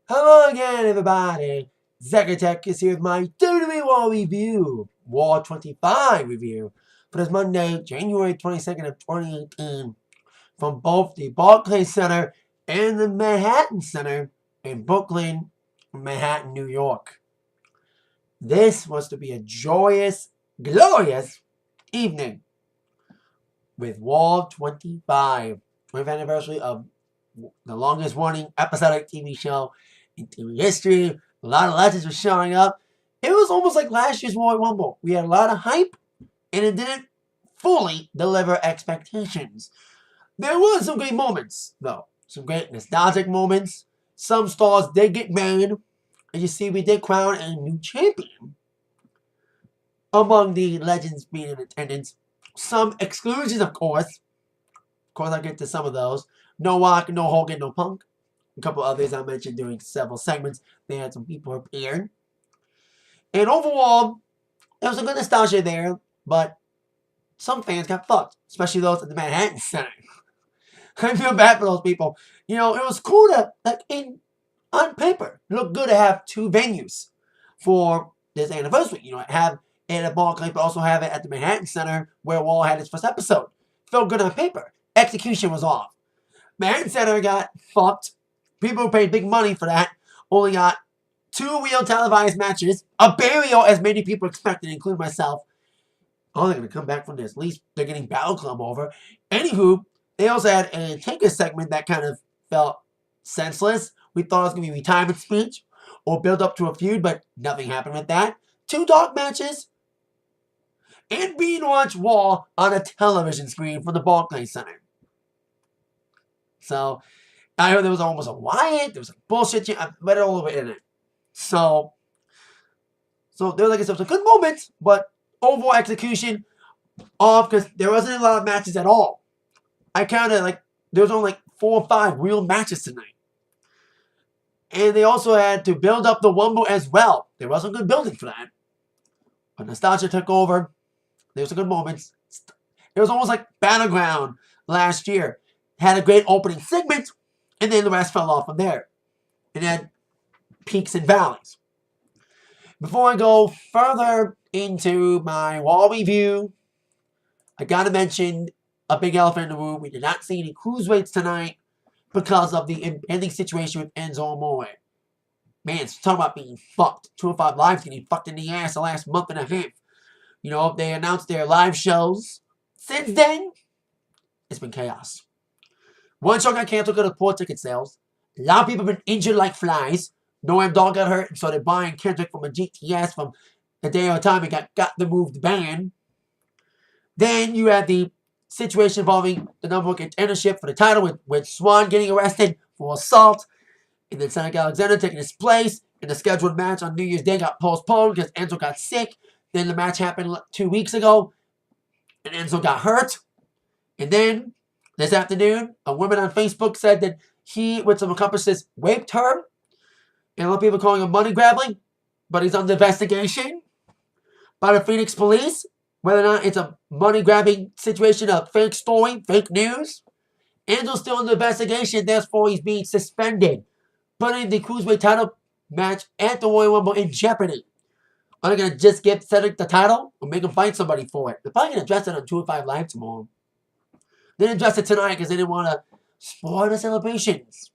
Hello again, everybody. Zacatech is here with my WWE Raw review, Raw 25 review, for this Monday, January 22nd of 2018, from both the Barclays Center and the Manhattan Center in Brooklyn, Manhattan, New York. This was to be a joyous, glorious evening with Raw 25, 20th anniversary of the longest running episodic TV show in TV history. A lot of legends were showing up. It was almost like last year's Royal Rumble. We had a lot of hype, and it didn't fully deliver expectations. There were some great moments, though. Some great nostalgic moments. Some stars did get married. And you see, we did crown a new champion among the legends being in attendance. Some exclusions, of course. Of course, I'll get to some of those. No Rock, no Hogan, no Punk. A couple others I mentioned during several segments. They had some people appear. And overall, there was a good nostalgia there, but some fans got fucked, especially those at the Manhattan Center. I feel bad for those people. You know, it was cool to, on paper, it looked good to have two venues for this anniversary. You know, have it at Barclays, but also have it at the Manhattan Center where Wall had its first episode. Felt good on paper. Execution was off. Manhattan Center got fucked. People who paid big money for that only got 2 real televised matches. A burial, as many people expected, including myself. Oh, they're going to come back from this. At least they're getting Battle Club over. Anywho, they also had a Taker segment that kind of felt senseless. We thought it was going to be a retirement speech or build up to a feud, but nothing happened with that. 2 dark matches. And being watched Raw on a television screen from the Barclays Center. So, I heard there was almost a riot. There was a bullshit. I read it all over the internet. So there was, like I said, some good moments, but overall execution off because there wasn't a lot of matches at all. I counted there was only 4 or 5 real matches tonight. And they also had to build up the Rumble as well. There wasn't good building for that. But nostalgia took over. There was some good moments. It was almost like Battleground last year. Had a great opening segment, and then the rest fell off from there. And had peaks and valleys. Before I go further into my Raw review, I gotta mention a big elephant in the room. We did not see any cruiserweights tonight because of the impending situation with Enzo Amore. Man, talk about being fucked. 205 Live's getting fucked in the ass the last month and a half. You know, they announced their live shows. Since then, it's been chaos. One show got canceled because of poor ticket sales. A lot of people have been injured like flies. Noam Dar got hurt, and so they're buying Kendrick from a GTS from a day or a time and got the move banned. Then you had the situation involving the number 1 contendership for the title with Swan getting arrested for assault, and then Cedric Alexander taking his place. And the scheduled match on New Year's Day got postponed because Enzo got sick. Then the match happened 2 weeks ago, and Enzo got hurt. And then this afternoon, a woman on Facebook said that he, with some accomplices, raped her. And a lot of people calling him money grabbing, but he's under investigation by the Phoenix police. Whether or not it's a money grabbing situation, a fake story, fake news. Enzo's still under investigation, therefore he's being suspended, putting the Cruiserweight title match at the Royal Rumble in jeopardy. Are they going to just give Cedric the title or make him fight somebody for it? They're probably going to address it on 205 Live tomorrow. They didn't address it tonight because they didn't want to spoil the celebrations.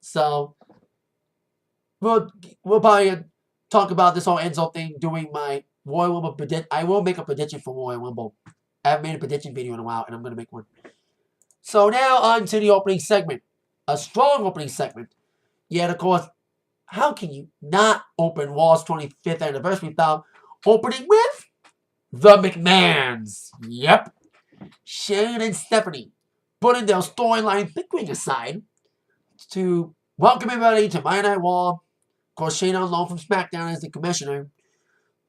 So, we'll probably talk about this whole Enzo thing during my Royal Rumble prediction. I will make a prediction for Royal Rumble. I haven't made a prediction video in a while, and I'm going to make one. So now on to the opening segment. A strong opening segment. Yet, of course, how can you not open Raw's 25th anniversary without opening with the McMahons? Yep. Shane and Stephanie putting their storyline bickering aside to welcome everybody to Monday Night Raw. Of course, Shane on loan from SmackDown as the commissioner.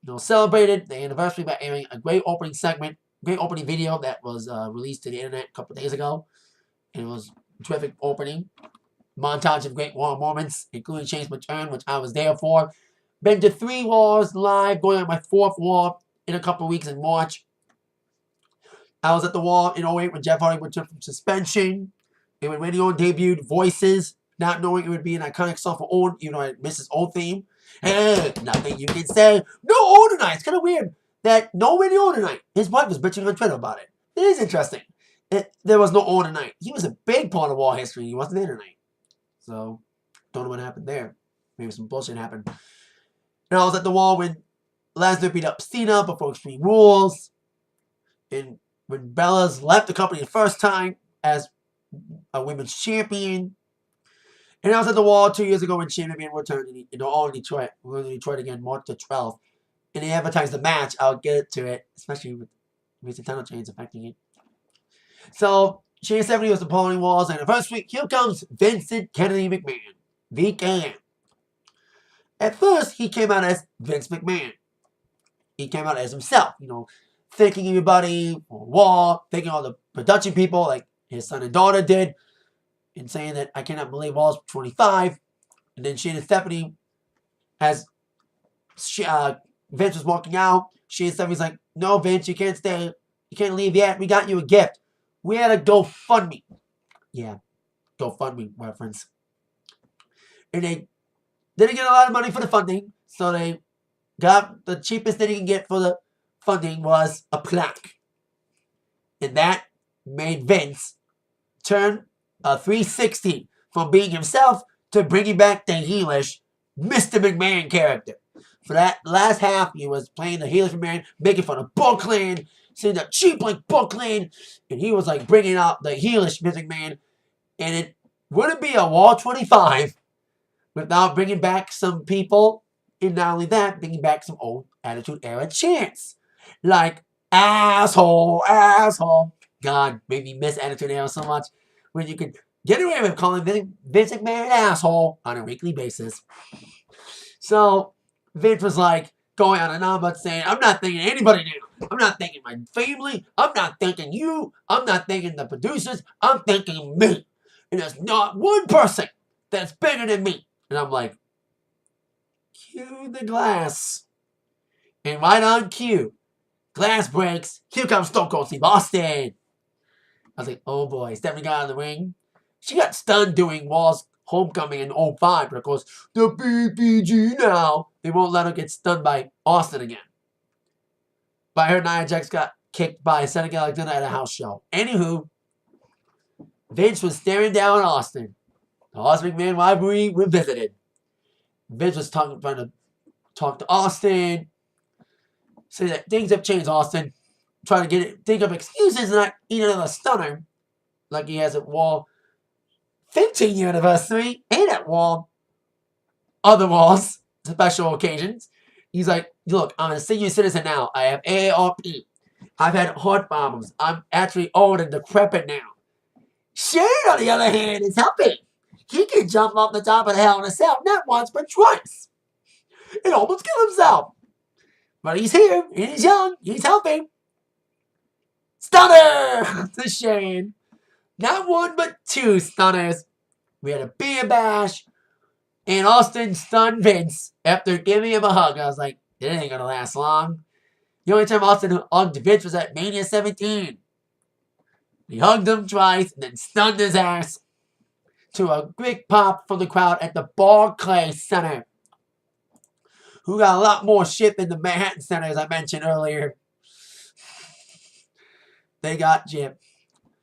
You know, celebrated the anniversary by airing a great opening segment, great opening video that was released to the internet a couple days ago. And it was a terrific opening. Montage of great Raw moments, including Shane's return, which I was there for. Been to 3 Raws live, going on my 4th Raw in a couple weeks in March. I was at the Raw in 08 when Jeff Hardy returned from suspension. And when Randy Orton debuted Voices, not knowing it would be an iconic song for Owen, even though I miss his old theme. Hey, nothing you can say. No Owen tonight. It's kind of weird that nobody Owen tonight. His wife was bitching on Twitter about it. It is interesting. There was no Owen tonight. He was a big part of Raw history. He wasn't there tonight. So, don't know what happened there. Maybe some bullshit happened. And I was at the Wall when Lesnar beat up Cena before Extreme Rules. And when Bella's left the company the first time as a women's champion. And I was at the Wall 2 years ago when Shane McMahon returned all in Detroit. We're in Detroit again March the 12th. And they advertised the match. I'll get to it, especially with recent title change affecting it. So, Shane 70 was the Pauling Walls. And the first week, here comes Vincent Kennedy McMahon. VKM. At first, he came out as Vince McMahon. He came out as himself, thanking everybody for Raw, thanking all the production people like his son and daughter did, and saying that I cannot believe Raw's 25. And then Shane and Stephanie, as Vince was walking out, Shane and Stephanie's like, no, Vince, you can't stay. You can't leave yet. We got you a gift. We had a GoFundMe. Yeah, GoFundMe reference. And they didn't get a lot of money for the funding, so they got the cheapest thing you can get for the funding was a plaque. And that made Vince turn a 360 from being himself to bringing back the heelish Mr. McMahon character. For that last half, he was playing the heelish McMahon, making fun of Brooklyn, saying that cheap like Brooklyn, and he was like bringing out the heelish Mr. McMahon. And it wouldn't be a Raw 25 without bringing back some people, and not only that, bringing back some old Attitude Era chants. Like, asshole, asshole. God, made me miss Attitude Era so much. When you could get away with calling Vince McMahon an asshole on a weekly basis. So, Vince was like, going on and on about saying, I'm not thanking anybody now. I'm not thanking my family. I'm not thanking you. I'm not thanking the producers. I'm thanking me. And there's not one person that's bigger than me. And I'm like, cue the glass. And right on cue, glass breaks. Here comes Stone Cold Steve Austin. I was like, oh boy, Stephanie got out of the ring. She got stunned doing Raw's Homecoming in 05, but of course, the BPG now. They won't let her get stunned by Austin again. But I heard Nia Jax got kicked by Cedric Alexander at a house show. Anywho, Vince was staring down Austin. The Austin McMahon rivalry revisited. Vince was trying to talk to Austin, say that things have changed, Austin. Trying to think of excuses and not eat another stunner like he has at Raw 15 year anniversary and at Raw other Raws, special occasions. He's like, look, I'm a senior citizen now. I have AARP. I've had heart problems. I'm actually old and decrepit now. Shane, on the other hand, is healthy. He can jump off the top of the Hell in a Cell not once but twice. And almost kill himself. But he's here. And he's young. He's healthy. Stunner to Shane. Not one but two stunners. We had a beer bash. And Austin stunned Vince after giving him a hug. I was like, it ain't gonna last long. The only time Austin hugged Vince was at Mania 17. He hugged him twice and then stunned his ass to a big pop from the crowd at the Barclays Center, who got a lot more shit than the Manhattan Center, as I mentioned earlier. They got gypped.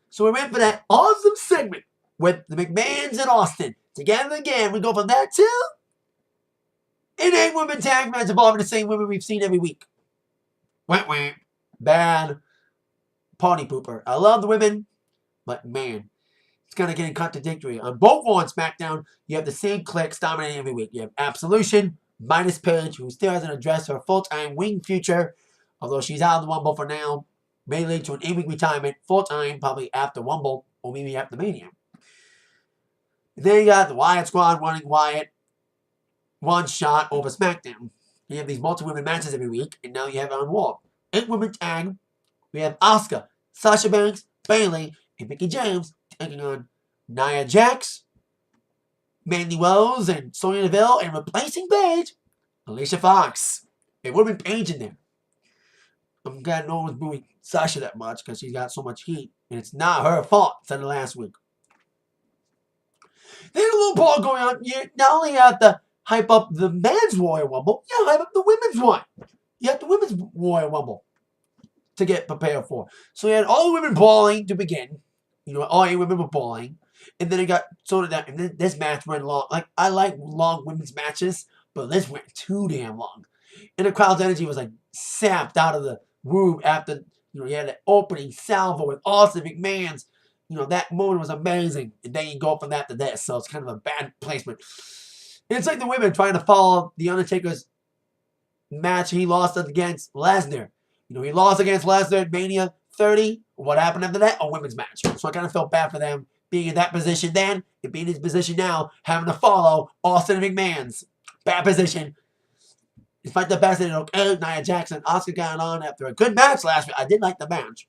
So we went for that awesome segment with the McMahons and Austin. Together again, we go from that to an 8-woman tag match involving the same women we've seen every week. Wah. Bad. Party pooper. I love the women, but man, it's kind of getting contradictory. On both Raw and SmackDown, you have the same cliques dominating every week. You have Absolution, minus Paige, who still hasn't addressed her full-time wing future, although she's out of the Rumble for now, may lead to an 8-week retirement, full-time, probably after Rumble, or maybe after Mania. Then you got the Wyatt Squad running Wyatt one shot over SmackDown. You have these multi-women matches every week, and now you have it on Raw. 8-women tag. We have Asuka, Sasha Banks, Bayley, and Mickie James taking on Nia Jax, Mandy Rose, and Sonya Deville, and replacing Paige, Alicia Fox. A woman Paige in there. I'm glad no one's booing Sasha that much because she's got so much heat, and it's not her fault. Said it last week. There's a little ball going on. You not only have to hype up the men's Royal Rumble, you hype up the women's one. You have the women's Royal Rumble to get prepared for. So you had all the women brawling to begin. You know, all 8 women were brawling. And then it got sorted out. And then this match went long. Like, I like long women's matches, but this went too damn long. And the crowd's energy was like sapped out of the room after, you know, you had that opening salvo with Austin McMahon's. You know, that moment was amazing. And then you go from that to this. So it's kind of a bad placement. And it's like the women trying to follow The Undertaker's match he lost against Lesnar. You know, he lost against Lesnar at Mania 30. What happened after that? A women's match. So I kind of felt bad for them being in that position then and being in his position now, having to follow Austin McMahon's bad position. Despite the best, okay, Nia Jackson, Asuka got on after a good match last week. I did like the match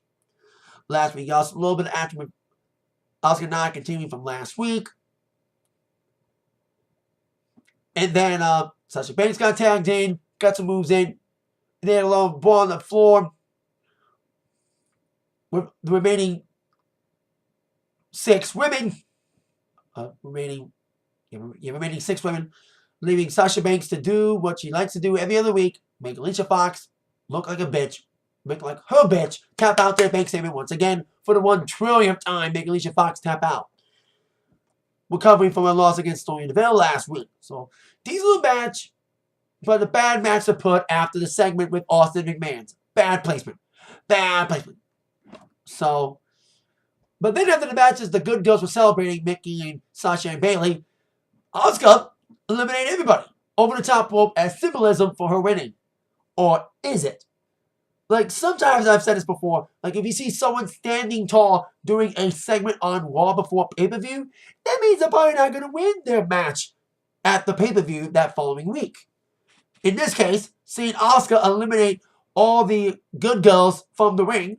last week. Also, a little bit of action with Asuka and Nia continuing from last week. And then Sasha Banks got tagged in, got some moves in. And then a little ball on the floor. With the remaining 6 women. Remaining 6 women. Leaving Sasha Banks to do what she likes to do every other week. Make Alicia Fox look like a bitch. Make like her bitch. Tap out their bank statement once again. For the 1 trillionth time, make Alicia Fox tap out. Recovering from a loss against Sonya Deville last week. So, decent match. But a bad match to put after the segment with Austin McMahon. Bad placement. Bad placement. So, but then after the matches, the good girls were celebrating Mickey and Sasha and Bayley. Asuka eliminated everybody over the top rope as symbolism for her winning. Or is it? Like, sometimes I've said this before, like if you see someone standing tall during a segment on Raw before pay-per-view, that means they're probably not going to win their match at the pay-per-view that following week. In this case, seeing Asuka eliminate all the good girls from the ring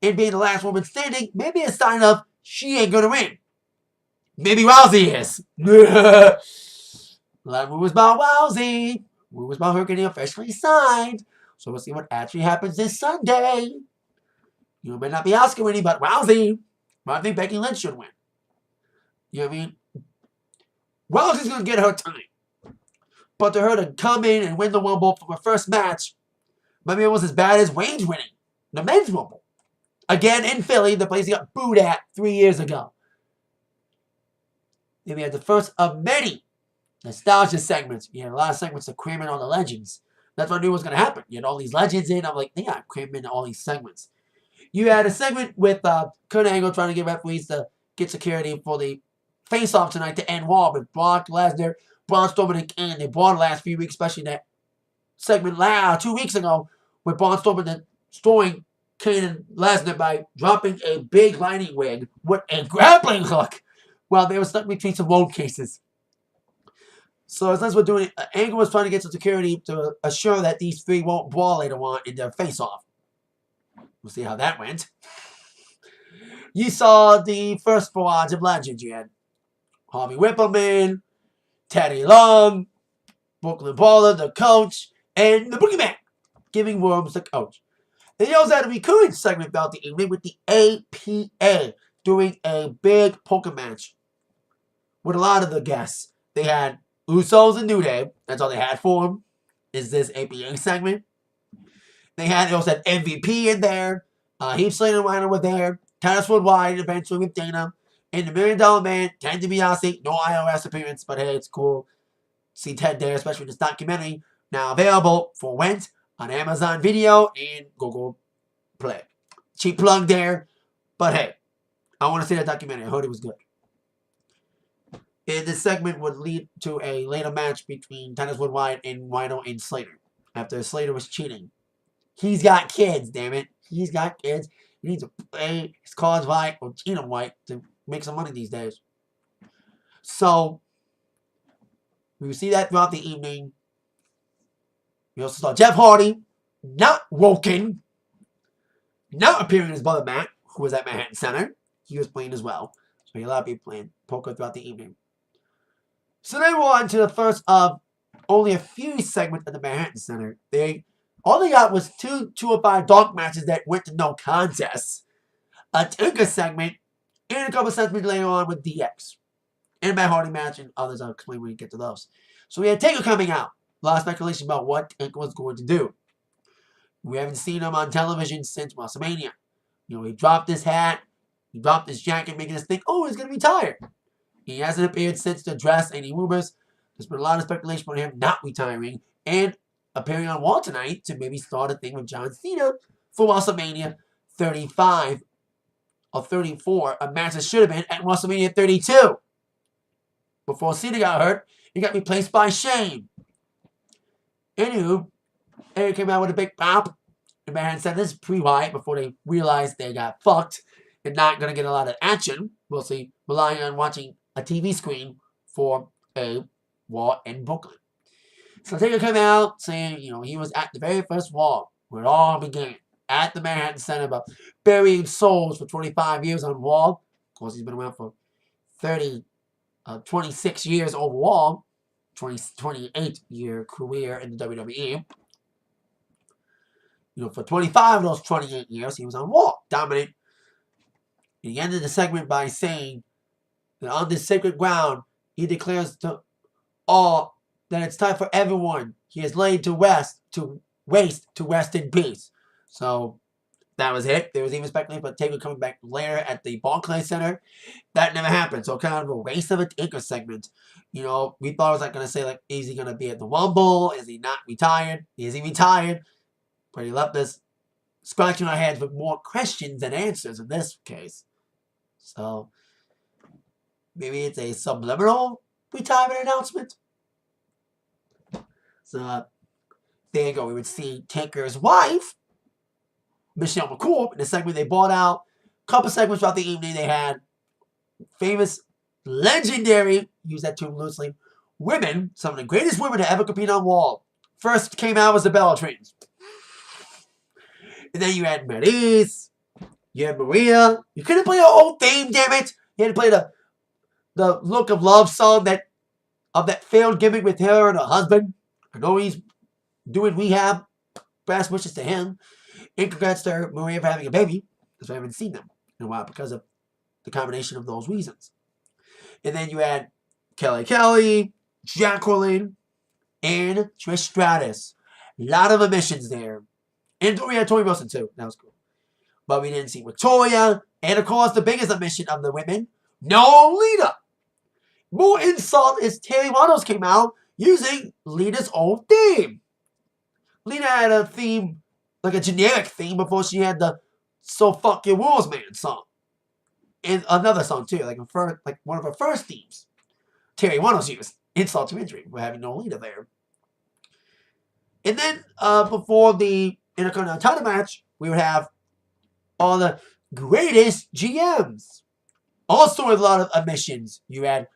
and being the last woman standing, maybe a sign of she ain't going to win. Maybe Rousey is. A lot of rumors about Rousey. Rumors about her getting officially signed. So we'll see what actually happens this Sunday. You may not be Asuka winning, but Rousey. But I think Becky Lynch should win. You know what I mean? Rousey's going to get her time. But to her to come in and win the Rumble from her first match, maybe it was as bad as Wayne's winning the men's Rumble. Again in Philly, the place he got booed at 3 years ago. Then we had the first of many nostalgia segments. You had a lot of segments to cram in all the legends. That's what I knew was going to happen. You had all these legends in. I'm like, they got to cram in all these segments. You had a segment with Kurt Angle trying to get referees to get security for the face-off tonight to end Raw with Brock Lesnar, Braun Strowman, and Kane. They brought the last few weeks, especially that segment 2 weeks ago with Braun Strowman destroying Kane and Lesnar by dropping a big lining wig with a grappling hook while they were stuck between some road cases. So as we're doing it, Angle was trying to get some security to assure that these 3 won't brawl later on in their face-off. We'll see how that went. You saw the first barrage of legends. You had Harvey Whippleman, Teddy Long, Brooklyn Brawler, the coach, and the Boogeyman giving Worms the coach. Then you also had a recurring segment throughout the evening with the APA doing a big poker match with a lot of the guests. They had Usos and New Day. That's all they had for them. Is this APA segment? They also had MVP in there. Heath Slater and Rhino were there. Titus Worldwide eventually with Dana. And the $1 Million Man, Ted DiBiase. No iOS appearance, but hey, it's cool. See Ted there, especially in this documentary. Now available for rent on Amazon Video and Google Play. Cheap plug there. But hey, I want to see that documentary. I heard it was good. And this segment would lead to a later match between Titus Worldwide and Rhino and Slater. After Slater was cheating. He's got kids, damn it. He's got kids. He needs to play his cards right or cheat them right to make some money these days. So, we see that throughout the evening. We also saw Jeff Hardy, not Woken, not appearing as Brother Matt, who was at Manhattan Center. He was playing as well. So, a lot of people playing poker throughout the evening. So, then we're on to the first of only a few segments at the Manhattan Center. All they got was 2 or 5 dark matches that went to no contests, a Tinker segment, and a couple segments later on with DX. and Matt Hardy match, and others I'll explain when we get to those. So we had Taker coming out. A lot of speculation about what Taker was going to do. We haven't seen him on television since WrestleMania. He dropped his hat, he dropped his jacket, making us think, oh, he's going to retire. He hasn't appeared since to address any rumors. There's been a lot of speculation about him not retiring and appearing on Raw tonight to maybe start a thing with John Cena for WrestleMania 35 or 34, a match that should have been at WrestleMania 32. Before Cena got hurt, he got replaced by Shane. Anywho, Eric came out with a big pop. The man said this pre-Wyatt before they realized they got fucked and not going to get a lot of action. We'll see, relying on watching a TV screen for a Raw in Brooklyn. So Taker came out saying, he was at the very first Raw where it all began. At the Manhattan Center, about burying souls for 25 years on Raw. Of course, he's been around for 26 years overall. 28-year career in the WWE. For 25 of those 28 years, he was on Raw, dominant. He ended the segment by saying that on this sacred ground, he declares to all that it's time for everyone he has laid to rest, to rest in peace. So that was it. There was even speculation about Taker coming back later at the Barclays Center. That never happened. So kind of a waste of a Taker segment. We thought it was going to say, is he going to be at the Rumble? Is he not retired? Is he retired? But he left us scratching our heads with more questions than answers in this case. So maybe it's a subliminal retirement announcement. So there you go. We would see Taker's wife, Michelle McCool, in the segment they bought out. A couple segments throughout the evening they had famous, legendary, use that term loosely, women, some of the greatest women to ever compete on Raw. First came out was the Bella Twins. And then you had Maryse, you had Maria. You couldn't play her old theme, damn it. You had to play the Look of Love song of that failed gimmick with her and her husband. I know he's doing rehab. Best wishes to him. And congrats to Maria for having a baby, because I haven't seen them in a while because of the combination of those reasons. And then you had Kelly, Jacqueline, and Trish Stratus. A lot of omissions there. And we had Tori Wilson too. That was cool. But we didn't see Victoria. And of course, the biggest omission of the women, no Lita. More insult is Terry Waddles came out using Lita's own theme. Lita had a theme, like a generic theme, before she had the So Fuck Your Rules Man song. And another song too, like one of her first themes. Terry Waddles used. Insult to injury. We're having no Lita there. And then before the Intercontinental title match, we would have all the greatest GMs. Also with a lot of omissions. You had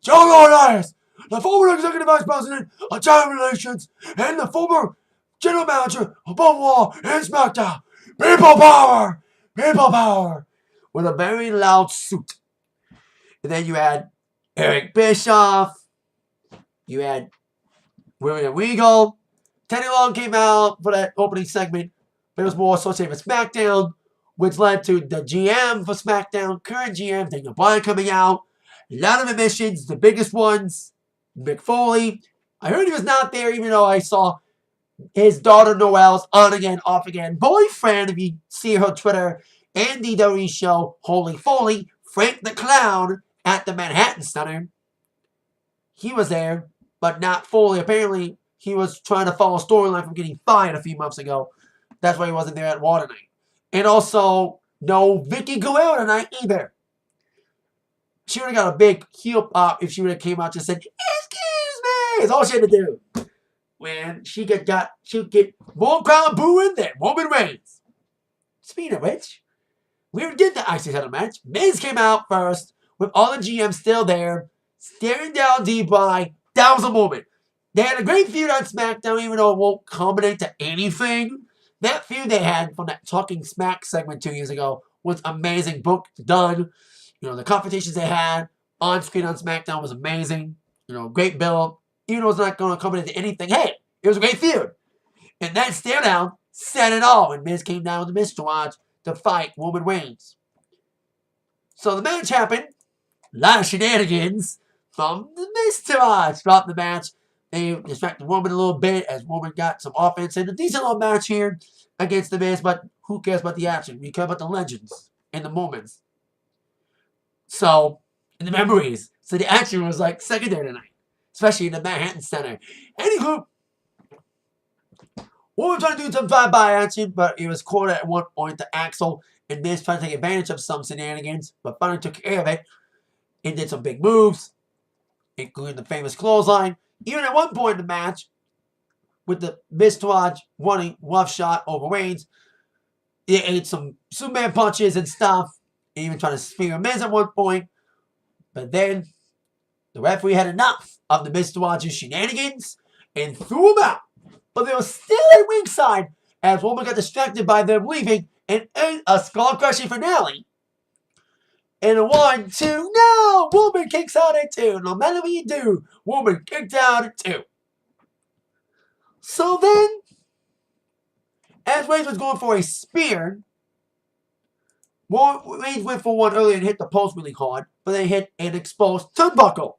John Laurinaitis, the former Executive Vice President of Talent Relations, and the former General Manager of both Raw and SmackDown. People power! People power! With a very loud suit. And then you had Eric Bischoff. You had William Regal. Teddy Long came out for that opening segment, but it was more associated with SmackDown, which led to the GM for SmackDown, current GM, Daniel Bryan, coming out. A lot of omissions, the biggest ones, Mick Foley. I heard he was not there, even though I saw his daughter Noelle's on again, off again boyfriend, if you see her Twitter, and the WWE show, Holy Foley, Frank the Clown, at the Manhattan Center. He was there, but not Foley. Apparently, he was trying to follow a storyline from getting fired a few months ago. That's why he wasn't there at Raw tonight. And also, no Vicky Guerrero tonight either. She would have got a big heel pop if she would have came out and just said, "Excuse me." That's all she had to do. When she get more crowd booing than Roman Reigns. Speaking of which, we did the IC title match. Miz came out first with all the GMs still there, staring down D-Bry. That was a moment. They had a great feud on SmackDown, even though it won't culminate to anything. That feud they had from that Talking Smack segment 2 years ago was amazing. Booked, done. The confrontations they had on screen on SmackDown was amazing. Great build. Even though it's not going to culminate to anything, hey, it was a great feud. And that stare down said it all when Miz came down with the Miztourage to fight Roman Reigns. So the match happened. A lot of shenanigans. from the Miz throughout the match. They distracted Roman a little bit as Roman got some offense in a decent little match here against the Miz, but who cares about the action? We care about the legends and the moments. So, in the memories. So the action was like secondary tonight, especially in the Manhattan Center. Anywho, we were trying to do some drive-by action, but it was caught at one point to Axel, and Miz trying to take advantage of some shenanigans, but finally took care of it and did some big moves, including the famous clothesline. Even at one point in the match, with the Miz running rough shot over Reigns, it ate some Superman punches and stuff, even trying to spear Miz at one point. But then the referee had enough of the Mr. shenanigans and threw him out. But they were still at ringside as Roman got distracted by them leaving and ate a skull-crushing finale. And a 1, 2, no! Roman kicks out at 2. No matter what you do, Roman kicked out at 2. So then, as Reigns was going for a spear, Reigns went for one earlier and hit the post really hard, but they hit an exposed turnbuckle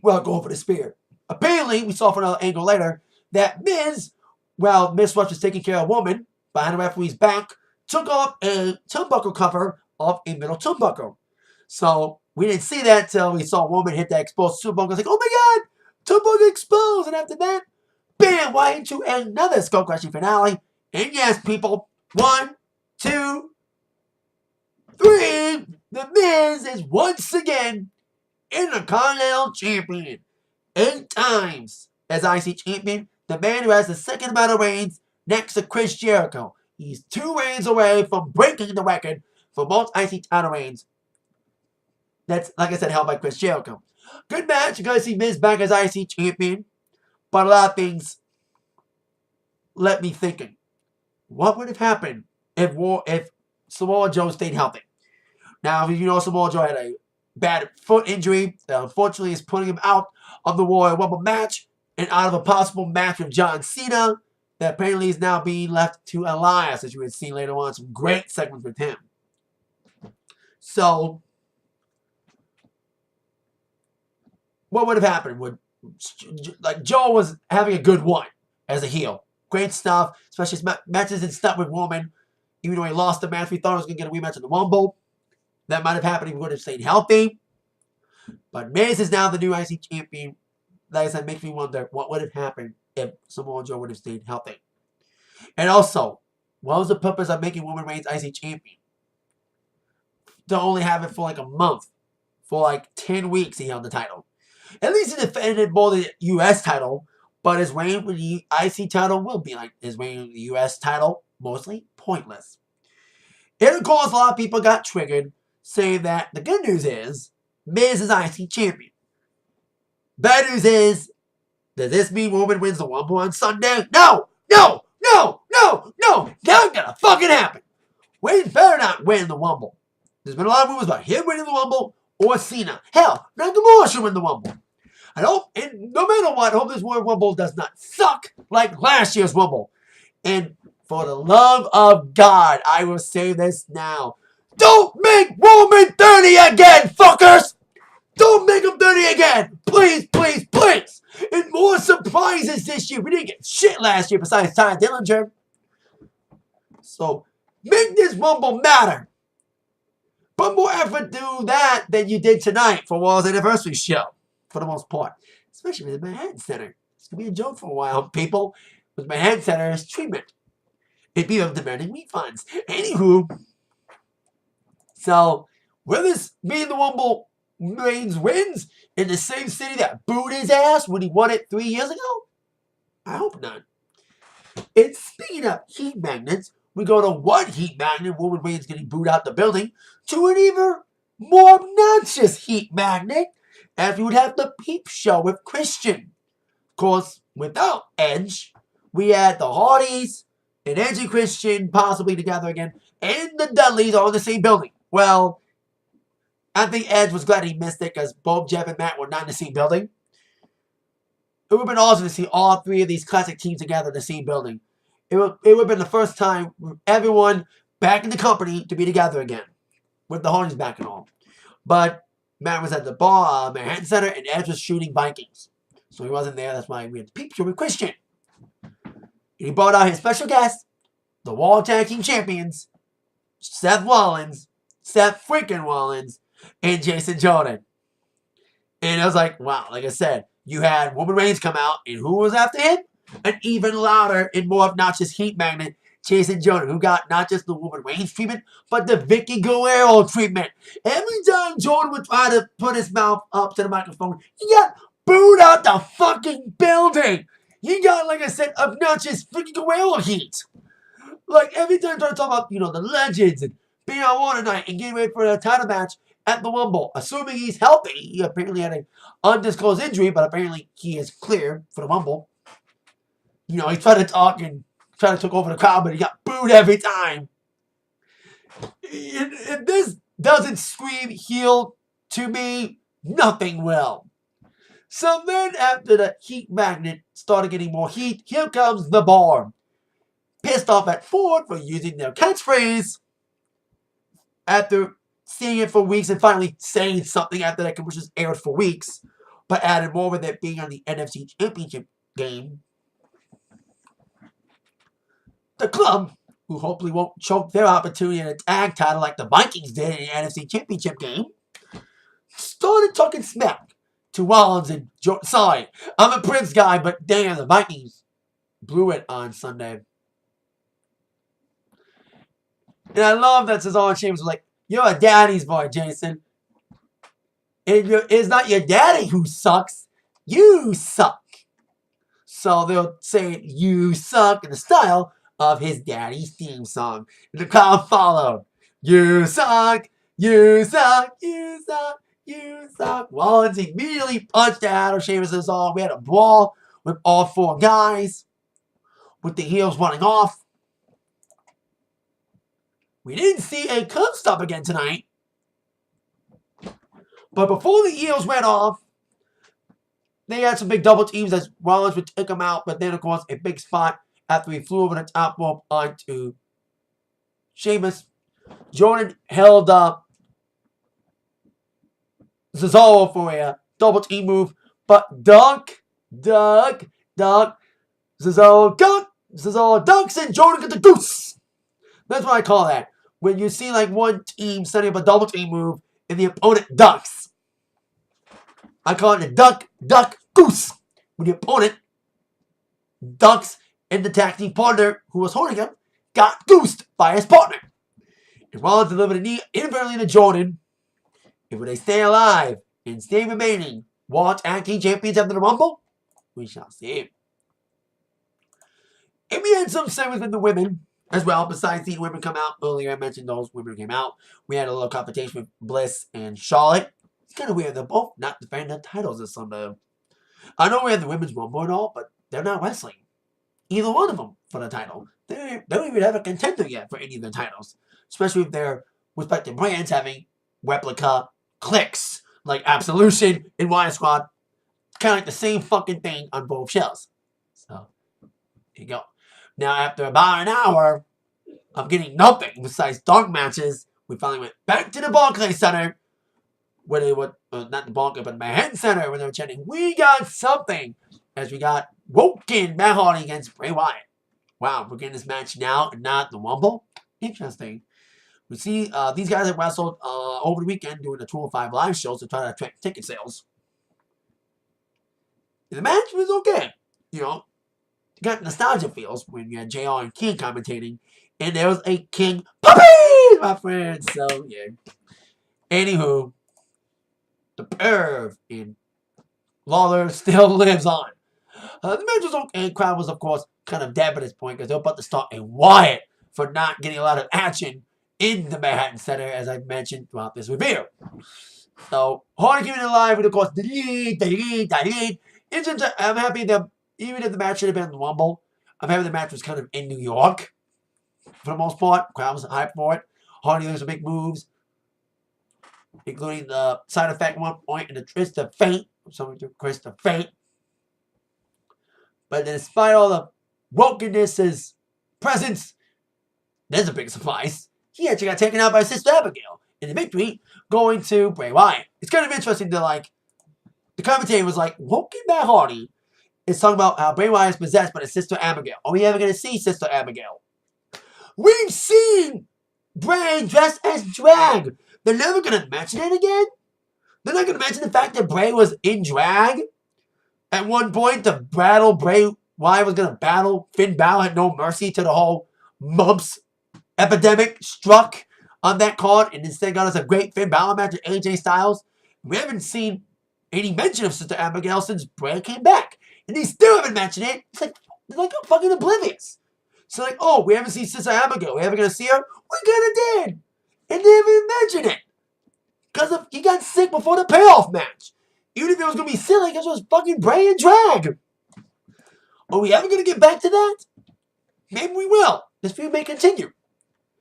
while going for the spear. Apparently, we saw from another angle later, that Miz, while Miz was taking care of Roman behind the referee's back, took off a turnbuckle cover of a middle turnbuckle. So we didn't see that till we saw Roman hit that exposed turnbuckle. I was like, oh my god, turnbuckle exposed. And after that, bam, right into another skull-crushing finale. And yes, people, 1, 2, 3, The Miz is once again Intercontinental Champion. 8 times as IC Champion. The man who has the second amount of reigns next to Chris Jericho. He's 2 reigns away from breaking the record for most IC title reigns. That's, like I said, held by Chris Jericho. Good match. You're going to see Miz back as IC Champion. But a lot of things left me thinking. What would have happened if Samoa Joe stayed healthy? Now, if you know, Samoa Joe had a bad foot injury that unfortunately is putting him out of the Royal Rumble match and out of a possible match with John Cena that apparently is now being left to Elias, as you would see later on. Some great segments with him. So, what would have happened? Joe was having a good one as a heel. Great stuff, especially his matches and stuff with Roman. Even though he lost the match, we thought he was going to get a rematch in the Rumble. That might have happened if he would have stayed healthy. But Miz is now the new IC champion. Like I said, makes me wonder what would have happened if Samoa Joe would have stayed healthy. And also, what was the purpose of making Roman Reigns IC champion? To only have it for like a month. For like 10 weeks he held the title. At least he defended more the U.S. title. But his reign with the IC title will be like his reign with the U.S. title. Mostly pointless. And of course, a lot of people got triggered, saying that the good news is Miz is IC champion. Bad news is, does this mean Roman wins the Rumble on Sunday? No! No! No! No! No! Not gonna fucking happen! Reigns better not win the Rumble. There's been a lot of rumors about him winning the Rumble or Cena. Hell, Nakamura should win the Rumble. And no matter what, I hope this Royal Rumble does not suck like last year's Rumble. And for the love of God, I will say this now. Don't make Roman 30 again, fuckers! Don't make him 30 again! Please, please, please! And more surprises this year. We didn't get shit last year besides Ty Dillinger. So, make this Rumble matter. Put more effort to that than you did tonight for Raw's anniversary show. For the most part. Especially with the Manhattan Center. It's going to be a joke for a while, people. With Manhattan Center's treatment. And people demanding refunds. Anywho. So, will this mean the Rumble Reigns wins in the same city that booed his ass when he won it 3 years ago? I hope not. And speaking of heat magnets, we go to one heat magnet, Roman Reigns getting booed out the building, to an even more obnoxious heat magnet, as we would have the Peep Show with Christian. Of course, without Edge, we had the Hardys and Edge and Christian possibly together again, and the Dudleys are in the same building. Well, I think Edge was glad he missed it because both Jeff and Matt were not in the same building. It would have been awesome to see all 3 of these classic teams together in the same building. It would have been the first time everyone back in the company to be together again. With the Hardys back and all. But Matt was at the bar, Manhattan Center, and Edge was shooting Vikings. So he wasn't there. That's why we had the peep show with Christian. He brought out his special guest, the World Tag Team Champions, Seth freaking Rollins, and Jason Jordan. And I was like, wow, like I said, you had Roman Reigns come out, and who was after him? An even louder and more obnoxious heat magnet, Jason Jordan, who got not just the Roman Reigns treatment, but the Vicky Galore treatment. Every time Jordan would try to put his mouth up to the microphone, he got booed out the fucking building. He got, like I said, obnoxious Vicky Galore heat. Like, every time I try to talk about, the legends and being on Raw tonight and getting ready for a title match at the Rumble, assuming he's healthy. He apparently had an undisclosed injury, but apparently he is clear for the Rumble. He tried to talk and tried to take over the crowd, but he got booed every time. If this doesn't scream heel to me, nothing will. So then after the heat magnet started getting more heat, here comes the Bar. Pissed off at Ford for using their catchphrase after seeing it for weeks and finally saying something after that commercial was aired for weeks, but added more with it being on the NFC Championship game. The club, who hopefully won't choke their opportunity in a tag title like the Vikings did in the NFC Championship game, started talking smack to Rollins and Jordan. Sorry, I'm a Prince guy, but damn, the Vikings blew it on Sunday. And I love that Cesaro and Sheamus was like, you're a daddy's boy, Jason. And it's not your daddy who sucks. You suck. So they'll say, you suck, in the style of his daddy's theme song. And the crowd followed. You suck. You suck. You suck. You suck. Rollins immediately punched out of Sheamus and Cesaro. We had a brawl with all four guys, with the heels running off. We didn't see a club stop again tonight. But before the heels went off, they had some big double teams as Rollins would take them out. But then, of course, a big spot after he flew over the top rope onto Sheamus. Jordan held up Cesaro for a double team move. But duck. Cesaro ducks and Jordan gets the goose. That's what I call that. When you see like one team setting up a double team move and the opponent ducks. I call it a duck, goose. When the opponent ducks and the tag team partner who was holding him got goosed by his partner. And Rollins delivered a knee inadvertently to Jordan. And will they stay alive and stay remaining World Tag Team Champions after the Rumble? We shall see. And we had some segments with the women as well, besides seeing women come out. Earlier I mentioned those women came out. We had a little confrontation with Bliss and Charlotte. It's kind of weird. They're both not defending their titles this Sunday. I know we had the women's Rumble and all, but they're not wrestling. Either one of them for the title. They don't even have a contender yet for any of their titles. Especially with their respective brands having replica clicks like Absolution and Riot Squad. Kind of like the same fucking thing on both shows. So, here you go. Now, after about an hour of getting nothing besides dark matches, we finally went back to the Barclays Center, where they were, not the Barclays, but the Manhattan Center, where they were chanting, we got something, as we got Woken Matt Hardy against Bray Wyatt. Wow, we're getting this match now and not the Rumble? Interesting. We see these guys have wrestled over the weekend doing the 205 live shows to try to attract ticket sales. And the match was okay. Got nostalgia feels when you had JR and King commentating, and there was a King puppy, my friend. So yeah. Anywho, the perv in Lawler still lives on. The match was okay. The crowd was, of course, kind of dead at this point because they were about to start a riot for not getting a lot of action in the Manhattan Center, as I mentioned throughout this review. So Hardy keeping it alive, and of course, I'm happy that. Even if the match should have been in the Rumble, I'm happy the match was kind of in New York for the most part. The crowd was hyped for it. Hardy doing some big moves, including the side effect one point and the twist of fate. Something to twist of fate. But despite all the brokenness' presence, there's a big surprise. He actually got taken out by Sister Abigail in the victory going to Bray Wyatt. It's kind of interesting to like, the commentator was like, Woken Matt Hardy is talking about how Bray Wyatt is possessed by his sister Abigail. Are we ever going to see Sister Abigail? We've seen Bray dressed as drag. They're never going to mention it again? They're not going to mention the fact that Bray was in drag? At one point, the battle Bray Wyatt was going to battle Finn Balor at No Mercy to the whole mumps epidemic struck on that card, and instead got us a great Finn Balor match with AJ Styles. We haven't seen any mention of Sister Abigail since Bray came back. And they still haven't mentioned it. It's like, they're like fucking oblivious. So like, oh, we haven't seen Sister Abigail. We ever gonna see her? We kinda did. And they haven't mentioned it. Because he got sick before the payoff match. Even if it was gonna be silly, because it was fucking Bray and drag. Are we ever gonna get back to that? Maybe we will. This feud may continue.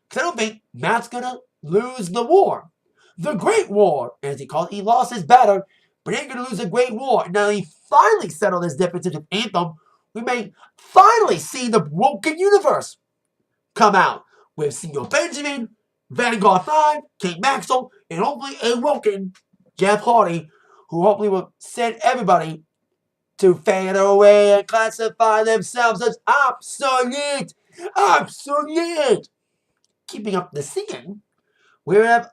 Because I don't think Matt's gonna lose the war. The Great War, as he called it. He lost his battle, but he ain't gonna lose the Great War. Now he finally settled his differences with Anthem. We may finally see the Woken Universe come out with Single Benjamin, Vanguard 5, King Maxwell, and hopefully a Woken Jeff Hardy, who hopefully will send everybody to fade away and classify themselves as obsolete. Obsolete! Keeping up the singing, we have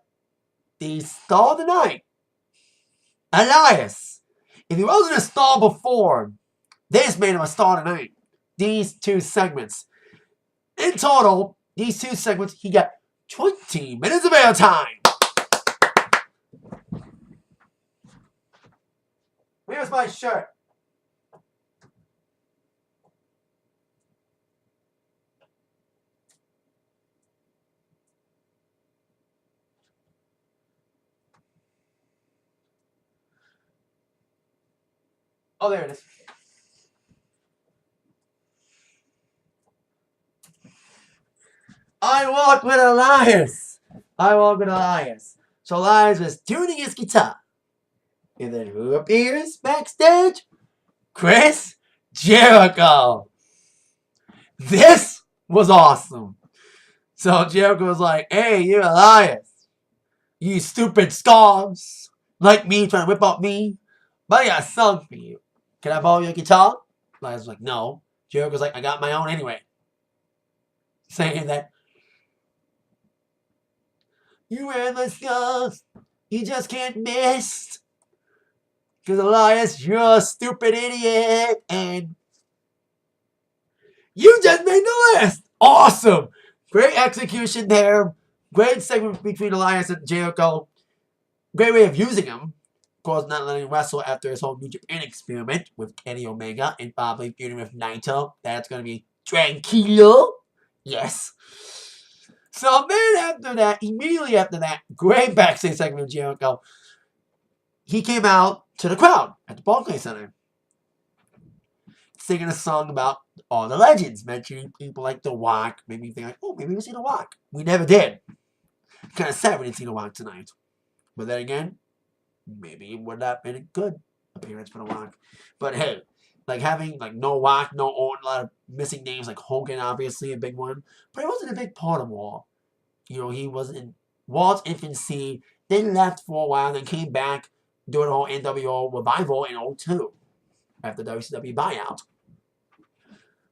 the Star of the Night, Elias. If he wasn't a star before, they just made him a star tonight. These two segments. In total, these two segments, he got 20 minutes of airtime. Where's my shirt? Oh, there it is. I walk with Elias. I walk with Elias. So Elias was tuning his guitar. And then who appears backstage? Chris Jericho. This was awesome. So Jericho was like, hey, you Elias. You stupid scars. Like me trying to whip up me. But I got a song for you. Can I borrow your guitar? Elias was like, no. Jericho's like, I got my own anyway. Saying that, you wear the scars, you just can't miss. Because Elias, you're a stupid idiot. And you just made the list. Awesome. Great execution there. Great segment between Elias and Jericho. Great way of using him. Of course, not letting him wrestle after his whole New Japan experiment with Kenny Omega and probably feuding with Naito. That's going to be tranquilo. Yes. So then after that, immediately after that, great backstage segment with Jericho. He came out to the crowd at the Barclays Center, singing a song about all the legends, mentioning people like The Rock. Made me think like, oh, maybe we'll see The Rock. We never did. Kind of sad we didn't see The Rock tonight. But then again, maybe it would have been a good appearance for The Rock. But hey, like having like no Rock, no Orton, a lot of missing names like Hogan, obviously a big one. But he wasn't a big part of Raw. You know, he was in Raw's infancy, then left for a while, then came back during the whole NWO revival in 2002 after WCW buyout.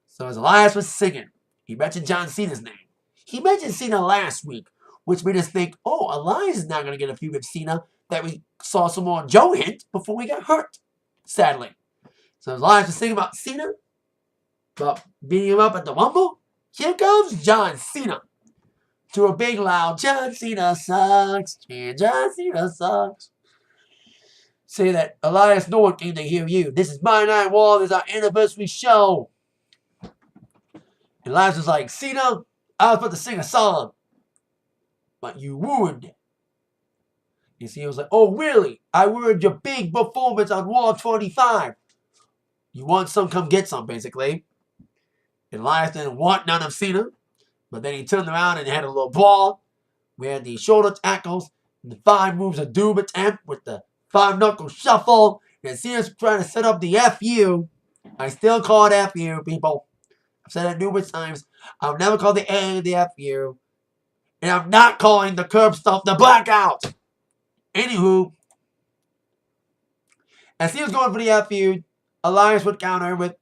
So as Elias was singing, he mentioned John Cena's name. He mentioned Cena last week, which made us think, oh, Elias is now going to get a feud with Cena that we saw some more Joe hint before we got hurt, sadly. So as Elias was singing about Cena, about beating him up at the Rumble, here comes John Cena. To a big loud, John Cena sucks, and John Cena sucks. Say that, Elias, no one came to hear you. This is my night, Raw. This is our anniversary show. And Elias was like, Cena, I was about to sing a song, but you ruined it. And Cena was like, oh, really? I ruined your big performance on Raw 25. You want some, come get some, basically. And Elias didn't want none of Cena. But then he turned around and had a little brawl. We had the shoulder tackles, and the 5 moves of doom attempt with the 5-knuckle shuffle. And Cena's trying to set up the FU. I still call it FU, people. I've said it numerous times. I'll never call the A the FU. And I'm not calling the curb stomp the blackout. Anywho, as he was going for the F feud, Elias would counter with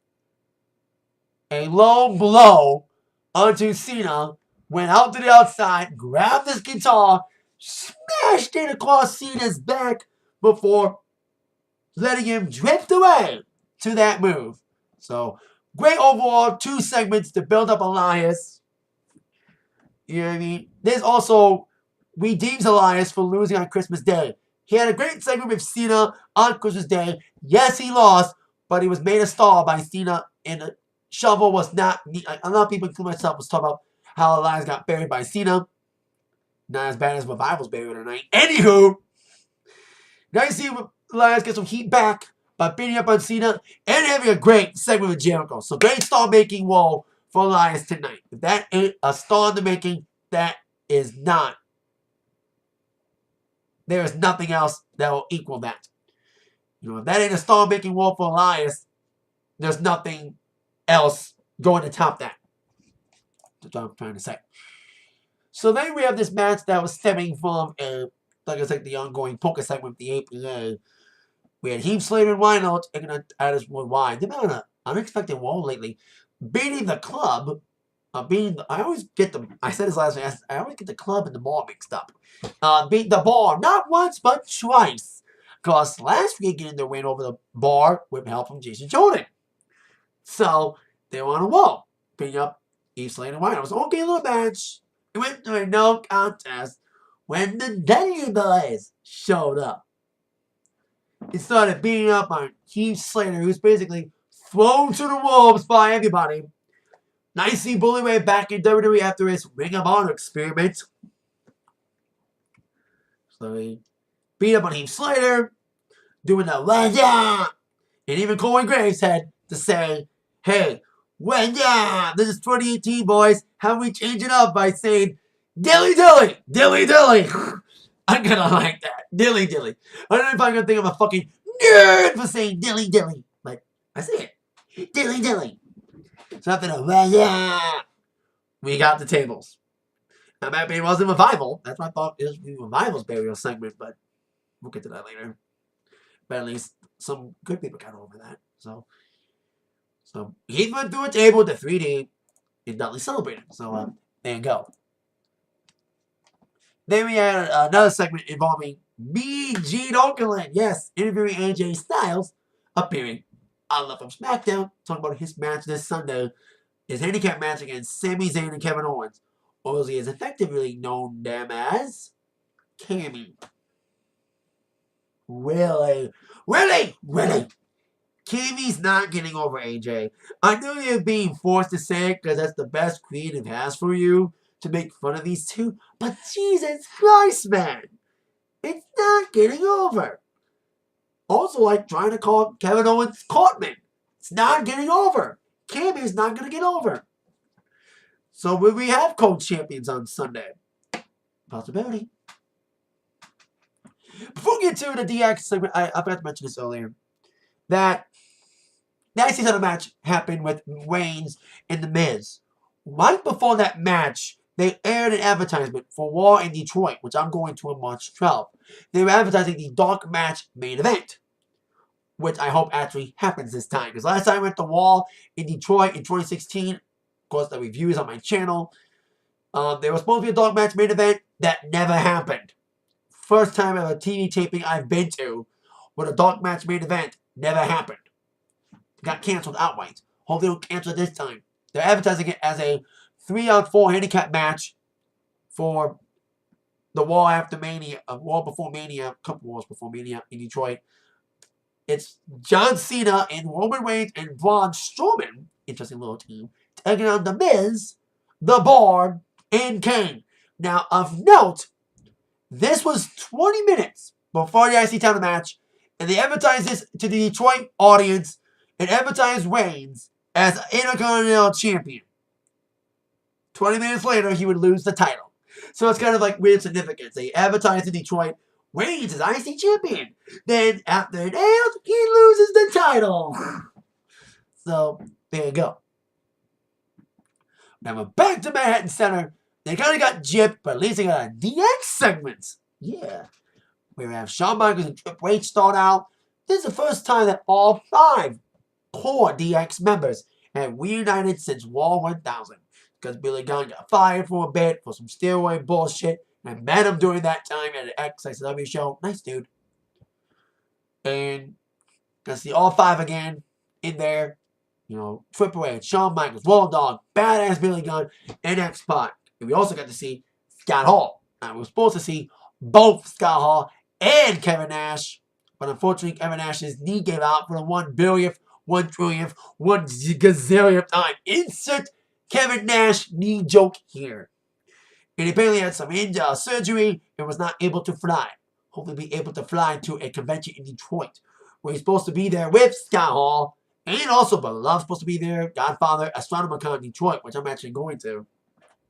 a low blow onto Cena, went out to the outside, grabbed his guitar, smashed it across Cena's back before letting him drift away to that move. So, great overall 2 segments to build up Elias. You know what I mean? This also redeems Elias for losing on Christmas Day. He had a great segment with Cena on Christmas Day. Yes, he lost, but he was made a star by Cena, and the shovel was not... A lot of people, including myself, was talking about how Elias got buried by Cena. Not as bad as Revival's buried tonight. Anywho, now you see Elias get some heat back by beating up on Cena and having a great segment with Jericho. So great star-making role for Elias tonight. If that ain't a star in the making, that is not. There is nothing else that will equal that. You know, if that ain't a star-making role for Elias, there's nothing else going to top that. That's what I'm trying to say. So then we have this match that was stemming from, like I said, the ongoing poker segment with the APA. We had Heath Slater and Rhino taking at us worldwide. They've been on an unexpected wall lately. Beating the club. I always get them. I said this last week. I always get the club and the bar mixed up. Beat the bar. Not once, but twice. Because last week, getting their win over the bar with help from Jason Jordan. So, they were on a wall. Beating up Heath Slater and Rhino. It was an okay little match. It went to a no contest when the Dudley Boys showed up. It started beating up on Heath Slater, who's basically thrown to the wolves by everybody. Nicely bully way back in WWE after his Ring of Honor experiment. So he beat up on Heath Slater, doing the Wanda, and even Corey Graves had to say, hey, Wanda, this is 2018, boys. How we change it up by saying, dilly dilly, dilly dilly. I'm gonna like that. Dilly dilly. I don't know if I'm gonna think of a fucking nerd for saying dilly dilly, but I say it. Dilly dilly. So after the we got the tables. Now maybe it wasn't Revival. That's what I thought it was Revival's burial segment, but we'll get to that later. But at least some good people got over that. So he went through a table with the 3D and Dudley celebrated. So there you go. Then we had another segment involving me, Gene Okerlund. Yes, interviewing AJ Styles, appearing on Love from SmackDown, talking about his match this Sunday, his handicap match against Sami Zayn and Kevin Owens. Or as he has effectively known them as Cammy. Really? Cammy's not getting over AJ. I know you're being forced to say it because that's the best creative has for you to make fun of these two, but Jesus Christ, man, it's not getting over. Also, like trying to call Kevin Owens Cartman, it's not getting over. Cammy's not going to get over. So will we have co-champions on Sunday? Possibility. Before we get to the DX segment, I forgot to mention this earlier, that the IC title match happened with Reigns and The Miz. Right before that match, they aired an advertisement for Raw in Detroit, which I'm going to on March 12th. They were advertising the Dark Match main event, which I hope actually happens this time. Because last time I went to Raw in Detroit in 2016, of course the reviews on my channel, there was supposed to be a Dark Match main event. That never happened. First time ever TV taping I've been to with a Dark Match main event, never happened. It got canceled outright. Hope they don't cancel it this time. They're advertising it as a 3-on-4 handicap match for the Raw after Mania, Raw before Mania, a couple Raws before Mania in Detroit. It's John Cena and Roman Reigns and Braun Strowman, interesting little team, taking on The Miz, The Bar, and Kane. Now, of note, this was 20 minutes before the IC title match, and they advertised this to the Detroit audience and advertised Reigns as Intercontinental Champion. 20 minutes later, he would lose the title. So it's kind of like weird significance. They advertised in Detroit, Reigns is IC Champion. Then after it aired, he loses the title. So there you go. Now we're back to Manhattan Center. They kind of got gypped, but at least they got a DX segment. Yeah. We have Shawn Michaels and Triple H start out. This is the first time that all 5 core DX members have reunited since War 1000. Because Billy Gunn got fired for a bit for some steroid bullshit. And I met him during that time at an XSW show. Nice dude. And gonna see all 5 again in there. You know, Triple H, Shawn Michaels, Raw Dog, Badass Billy Gunn, and X-Pac. And we also got to see Scott Hall. Now, we were supposed to see both Scott Hall and Kevin Nash. But unfortunately, Kevin Nash's knee gave out for the 1 billionth, 1 trillionth, 1 gazillionth time. Insert Kevin Nash knee joke here. And he apparently had some surgery and was not able to fly. Hopefully be able to fly to a convention in Detroit, where he's supposed to be there with Scott Hall. And also, Brother Love's supposed to be there. Godfather, Astronomer Con Detroit, which I'm actually going to.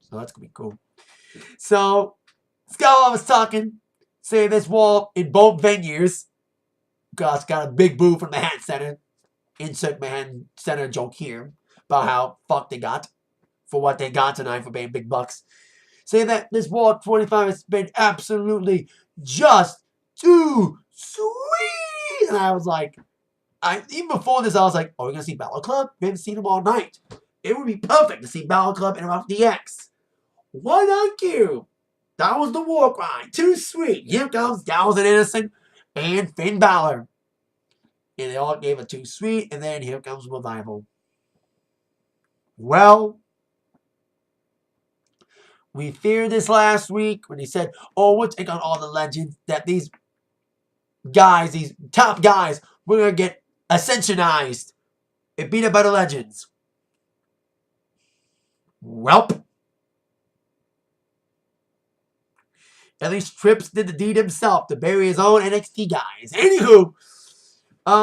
So that's going to be cool. So, Scott Hall was talking, saying this wall in both venues. Got a big boo from Manhattan Center. Insert Manhattan Center joke here about how fucked they got for what they got tonight for paying big bucks. Saying that this Wall 25 has been absolutely just too sweet. And I was like, even before this, I was like, oh, we're going to see Balor Club? We haven't seen them all night. It would be perfect to see Balor Club interrupt DX. Why not you? That was the war cry. Too sweet. Here comes Gallows and Innocent and Finn Balor. And they all gave it too sweet. And then here comes Revival. Well, we feared this last week when he said, oh, we'll take on all the legends. That these guys, these top guys, we're going to get ascensionized and beat up by the legends. Welp. At least Trips did the deed himself to bury his own NXT guys. Anywho,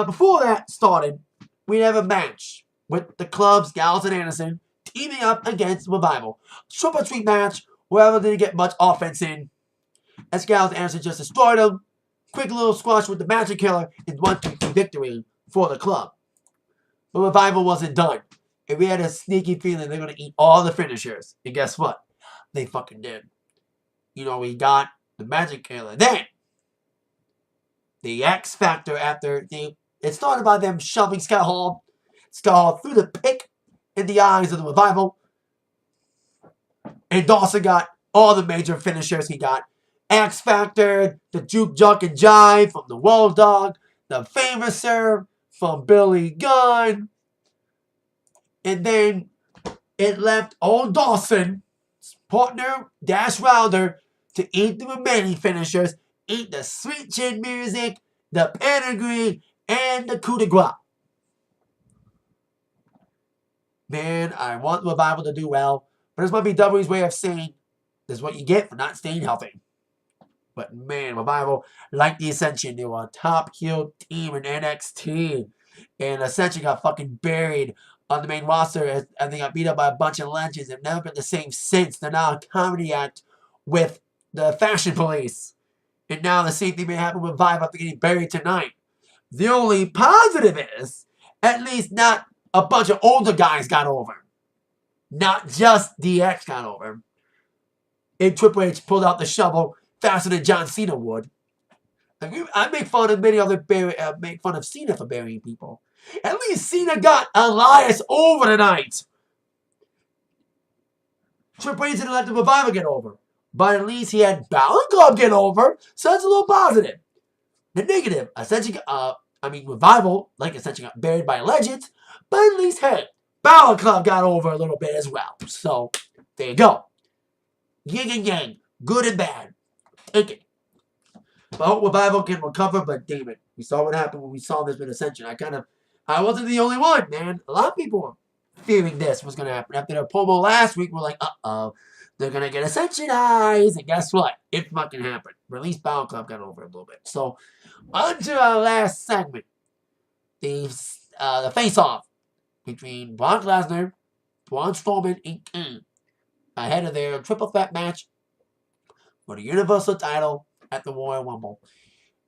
before that started, we have a match with the clubs, Gallows and Anderson, teaming up against Revival. Triple threat match, whoever didn't get much offense in. As Gallows and Anderson just destroyed them. Quick little squash with the Magic Killer and 1-2 victory for the club. But Revival wasn't done. And we had a sneaky feeling they're going to eat all the finishers. And guess what? They fucking did. You know, we got the Magic Killer. Then, the X Factor after it started by them shoving Scott Hall through the pick in the eyes of the Revival. And Dawson got all the major finishers. He got X Factor, the Juke, Junk, and Jive from the World Dog, the Famouser from Billy Gunn. And then it left old Dawson, partner Dash Wilder, to eat the remaining finishers, eat the sweet chin music, the pedigree, and the coup de grace. Man, I want Revival to do well, but this might be WWE's way of saying this is what you get for not staying healthy. But man, Revival, like the Ascension, they were a top heel team in NXT. And Ascension got fucking buried on the main roster and they got beat up by a bunch of legends. They've never been the same since. They're now a comedy act with the Fashion Police. And now the same thing may happen with Revival after getting buried tonight. The only positive is, at least not a bunch of older guys got over. Not just DX got over. And Triple H pulled out the shovel faster than John Cena would. I make fun of many other make fun of Cena for burying people. At least Cena got Elias over tonight. Triple H didn't let the Revival get over. But at least he had Balor Club get over, so that's a little positive. The negative, Revival, like Ascension, got buried by legends, but at least, hey, Balor Club got over a little bit as well. So, there you go. Yin and yang, good and bad. Take it. But I hope Revival can recover, but damn it. We saw what happened when we saw this with Ascension. I wasn't the only one, man. A lot of people were fearing this was going to happen. After their promo last week, we're like, uh-oh. They're going to get Ascensionized. And guess what? It fucking happened. Or at least Balor Club got over a little bit. So, on to our last segment. The face-off between Brock Lesnar, Braun Strowman, and Kane. Ahead of their triple threat match for the Universal title at the Royal Rumble.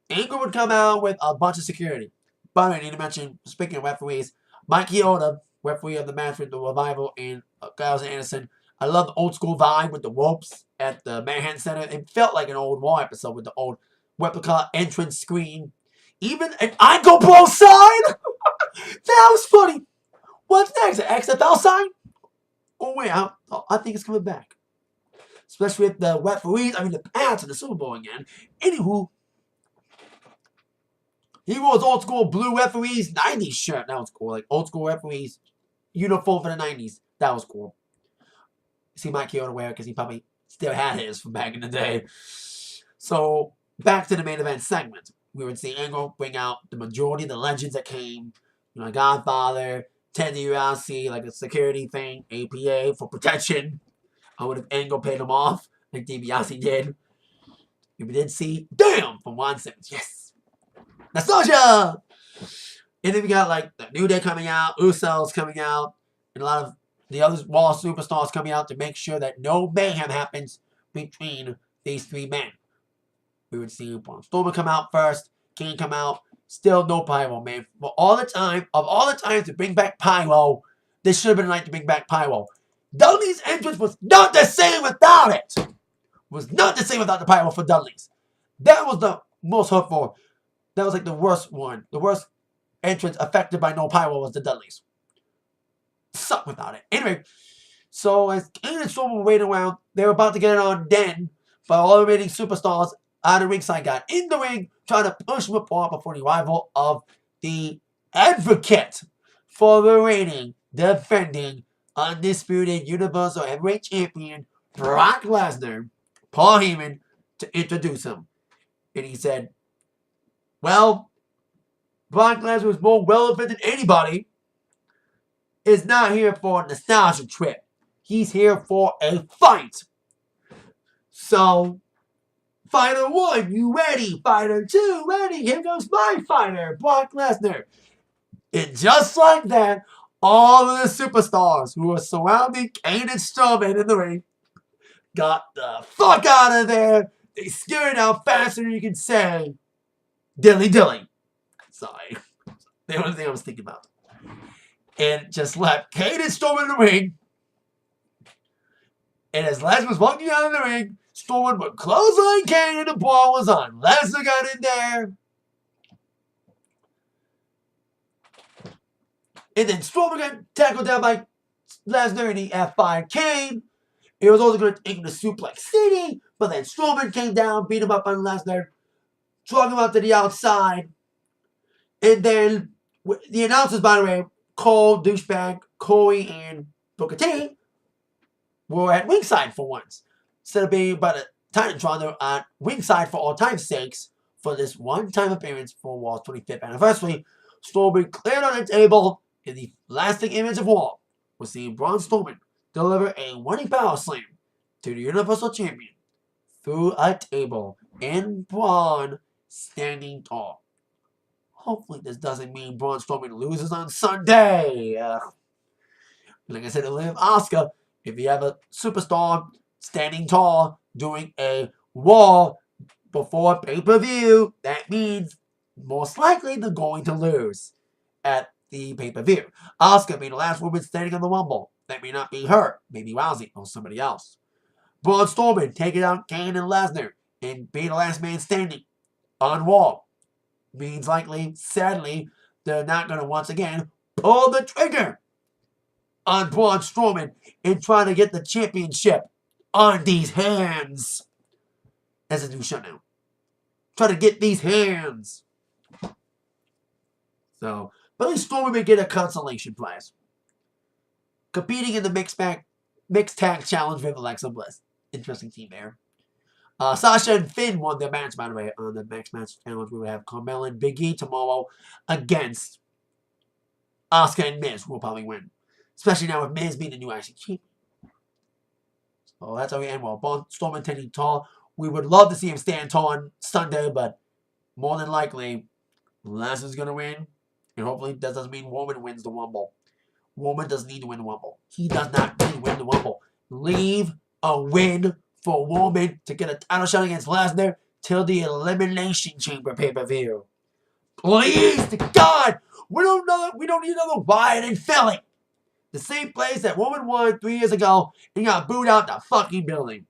Angle would come out with a bunch of security. But I need to mention, speaking of referees, Mike Chioda, referee of the match with the Revival and Gallows and Anderson, I love the old school vibe with the ropes at the Manhattan Center. It felt like an old Raw episode with the old replica entrance screen. Even an Angle Bro sign? That was funny. What's next? An XFL sign? Oh, wait, I think it's coming back. Especially with the referees, the pads in the Super Bowl again. Anywho, he wore his old school blue referees 90s shirt. That was cool. Like old school referees uniform for the 90s. That was cool. See Mike Chioda wear it because he probably still had his from back in the day. So, back to the main event segment. We would see Angle bring out the majority of the legends that came. Godfather, Ted DiBiase, like a security thing, APA for protection. I would have Angle paid him off, like DiBiase did. If we did see, damn, from Ron Simmons. Yes! Nostalgia! And then we got, like, the New Day coming out, Usos coming out, and a lot of the other Raw superstars coming out to make sure that no mayhem happens between these three men. We would see Braun Strowman come out first, Kane come out, still no pyro, man. Of all the time to bring back pyro, this should have been like to bring back pyro. Dudley's entrance was not the same without it. Was not the same without the pyro for Dudley's. That was the most hurtful. That was like the worst one. The worst entrance affected by no pyro was the Dudley's. Sucked without it. Anyway, so as Kane and Strowman were waiting around, they were about to get it on then, but all the remaining superstars out of ringside got in the ring, trying to push him apart before the arrival of the advocate for the reigning, defending, undisputed Universal Heavyweight Champion, Brock Lesnar, Paul Heyman, to introduce him. And he said, well, Brock Lesnar is more relevant than anybody. Is not here for a nostalgia trip. He's here for a fight. So, Fighter 1, you ready? Fighter 2, ready? Here goes my fighter, Brock Lesnar. And just like that, all of the superstars who were surrounding Kane and Strowman in the ring got the fuck out of there. They scurried out faster than you can say. Dilly dilly. Sorry. The only thing I was thinking about. And just left Kane and Strowman in the ring. And as Lesnar was walking out of the ring, Strowman would clothesline Kane and the ball was on. Lesnar got in there. And then Strowman got tackled down by Lesnar and he F5'd Kane. It was also going to take him to Suplex City. But then Strowman came down, beat him up on Lesnar, drug him out to the outside. And then the announcers, by the way, Cole, Douchebag, Corey, and Booker T were at ringside for once. Instead of being by the Titantron, they were at ringside for all time's sakes for this one-time appearance for Raw's 25th anniversary. Strowman cleared on the table, and the lasting image of Raw was seeing Braun Strowman deliver a running power slam to the Universal Champion through a table, and Braun standing tall. Hopefully this doesn't mean Braun Strowman loses on Sunday. Like I said, to Liv Asuka, if you have a superstar standing tall doing a Raw before pay-per-view, that means most likely they're going to lose at the pay-per-view. Asuka being the last woman standing on the Rumble. That may not be her. Maybe Rousey or somebody else. Braun Strowman taking out Kane and Lesnar and being the last man standing on Raw. Means likely, sadly, they're not going to once again pull the trigger on Braun Strowman and try to get the championship on these hands. That's a new show now. Try to get these hands. So, but at least Strowman may get a consolation prize. Competing in the mixed tag challenge with Alexa Bliss. Interesting team there. Sasha and Finn won their match, by the way, on the next match challenge. We will have Carmella and Big E tomorrow against Asuka and Miz, who will probably win. Especially now with Miz being the new IC champion. So that's how we end well. Braun Strowman standing tall. We would love to see him stand tall on Sunday, but more than likely, Lesnar's going to win. And hopefully that doesn't mean Roman wins the Rumble. Roman doesn't need to win the Rumble. He does not need to win the Rumble. Leave a win for Roman to get a title shot against Lesnar till the Elimination Chamber pay-per-view. Please, to God, we don't need another riot in Philly. The same place that Roman won 3 years ago and got booed out the fucking building.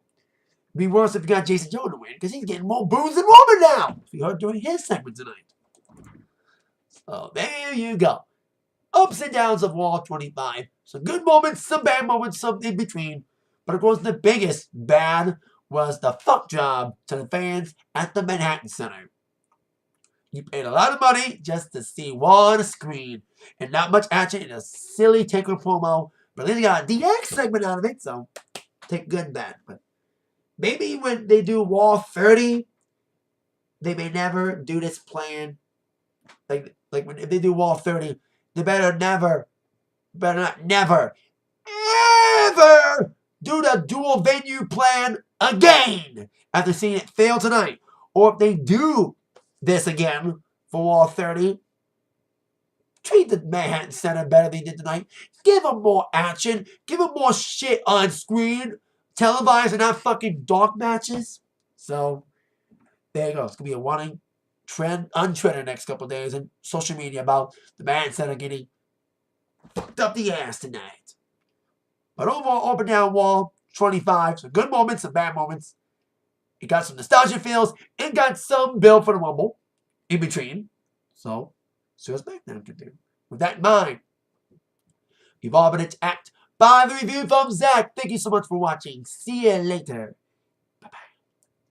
It'd be worse if you got Jason Jones to win because he's getting more boos than Roman now. If you heard during his segment tonight. So there you go. Ups and downs of Raw 25. Some good moments, some bad moments, some in between. But of course, the biggest bad was the fuck job to the fans at the Manhattan Center. You paid a lot of money just to see one screen and not much action in a silly Taker promo. But at least you got a DX segment out of it, so take good and bad. But maybe when they do Raw 30, they may never do this plan. If they do Raw 30, they better never, ever do the dual venue plan again after seeing it fail tonight. Or if they do this again for Raw 30, treat the Manhattan Center better than they did tonight. Give them more action. Give them more shit on screen. Televised and not fucking dark matches. So, there you go. It's going to be a running trend on Twitter the next couple of days and social media about the Manhattan Center getting fucked up the ass tonight. But overall, up and down Raw 25. Some good moments, some bad moments. It got some nostalgia feels. It got some build for the Rumble in between. So, see what's back down to do. With that in mind, you've all been attacked by the review from Zach. Thank you so much for watching. See you later.